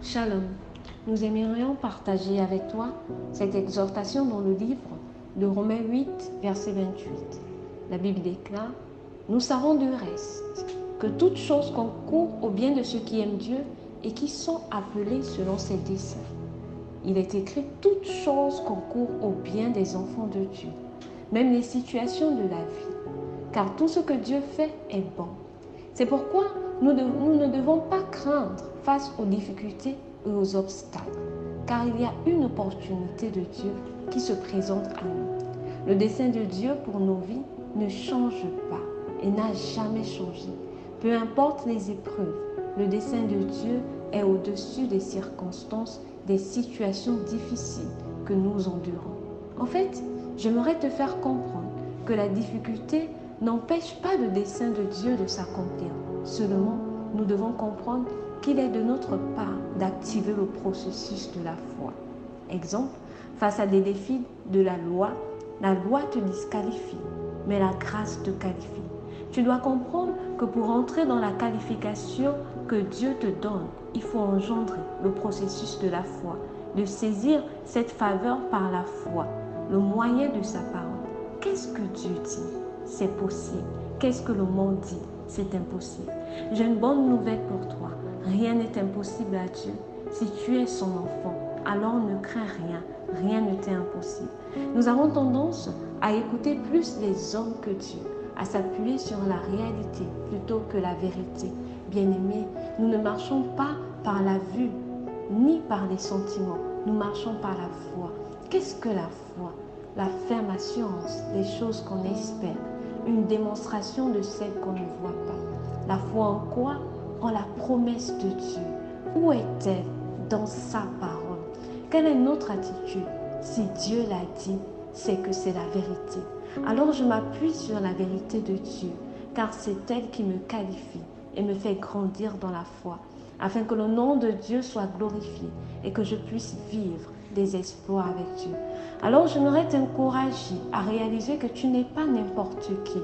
Shalom, nous aimerions partager avec toi cette exhortation dans le livre de Romains 8, verset 28. La Bible déclare: nous savons du reste que toute chose concourt au bien de ceux qui aiment Dieu et qui sont appelés selon ses desseins. Il est écrit: toute chose concourt au bien des enfants de Dieu, même les situations de la vie, car tout ce que Dieu fait est bon. C'est pourquoi nous ne devons pas craindre face aux difficultés et aux obstacles, car il y a une opportunité de Dieu qui se présente à nous. Le dessein de Dieu pour nos vies ne change pas et n'a jamais changé. Peu importe les épreuves, le dessein de Dieu est au-dessus des circonstances, des situations difficiles que nous endurons. En fait, j'aimerais te faire comprendre que la difficulté n'empêche pas le dessein de Dieu de s'accomplir. Seulement, nous devons comprendre qu'il est de notre part d'activer le processus de la foi. Exemple, face à des défis de la loi te disqualifie, mais la grâce te qualifie. Tu dois comprendre que pour entrer dans la qualification que Dieu te donne, il faut engendrer le processus de la foi, de saisir cette faveur par la foi, le moyen de sa parole. Qu'est-ce que Dieu dit? C'est possible. Qu'est-ce que le monde dit? C'est impossible. J'ai une bonne nouvelle pour toi. Rien n'est impossible à Dieu. Si tu es son enfant, alors ne crains rien. Rien ne t'est impossible. Nous avons tendance à écouter plus les hommes que Dieu, à s'appuyer sur la réalité plutôt que la vérité. Bien-aimés, nous ne marchons pas par la vue, ni par les sentiments. Nous marchons par la foi. Qu'est-ce que la foi? La ferme assurance des choses qu'on espère, une démonstration de celles qu'on ne voit pas. La foi en quoi? En la promesse de Dieu. Où est-elle? Dans sa parole. Quelle est notre attitude? Si Dieu l'a dit, c'est que c'est la vérité. Alors je m'appuie sur la vérité de Dieu, car c'est elle qui me qualifie et me fait grandir dans la foi, afin que le nom de Dieu soit glorifié et que je puisse vivre des exploits avec Dieu. Alors j'aimerais t'encourager à réaliser que tu n'es pas n'importe qui.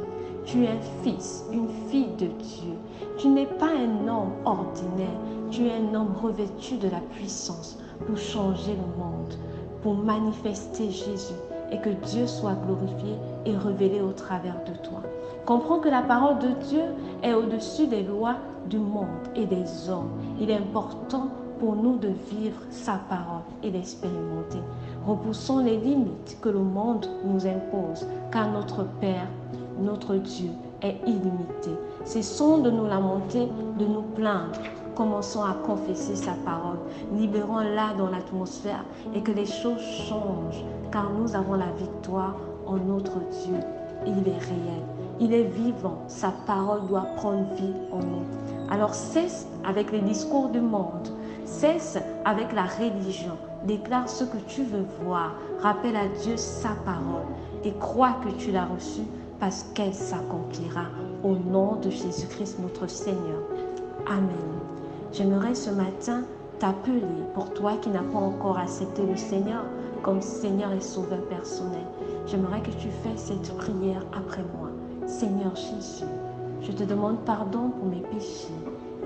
Tu es un fils, une fille de Dieu. Tu n'es pas un homme ordinaire. Tu es un homme revêtu de la puissance pour changer le monde, pour manifester Jésus et que Dieu soit glorifié et révélé au travers de toi. Comprends que la parole de Dieu est au-dessus des lois du monde et des hommes. Il est important pour nous de vivre sa parole et d'expérimenter. Repoussons les limites que le monde nous impose, car notre Père, notre Dieu est illimité. Cessons de nous lamenter, de nous plaindre. Commençons à confesser sa parole. Libérons-la dans l'atmosphère et que les choses changent, car nous avons la victoire en notre Dieu. Il est réel, il est vivant, sa parole doit prendre vie en nous. Alors cesse avec les discours du monde, cesse avec la religion, déclare ce que tu veux voir, rappelle à Dieu sa parole et crois que tu l'as reçue parce qu'elle s'accomplira au nom de Jésus-Christ notre Seigneur. Amen. J'aimerais ce matin t'appeler pour toi qui n'as pas encore accepté le Seigneur comme Seigneur et Sauveur personnel. J'aimerais que tu fasses cette prière après moi. Seigneur Jésus, je te demande pardon pour mes péchés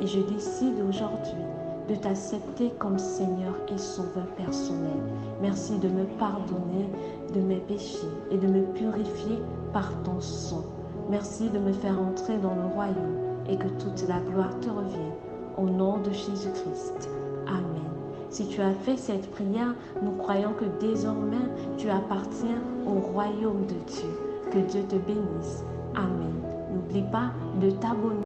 et je décide aujourd'hui de t'accepter comme Seigneur et Sauveur personnel. Merci de me pardonner de mes péchés et de me purifier par ton sang. Merci de me faire entrer dans le royaume et que toute la gloire te revienne. Au nom de Jésus-Christ. Amen. Si tu as fait cette prière, nous croyons que désormais tu appartiens au royaume de Dieu. Que Dieu te bénisse. Amen. N'oublie pas de t'abonner.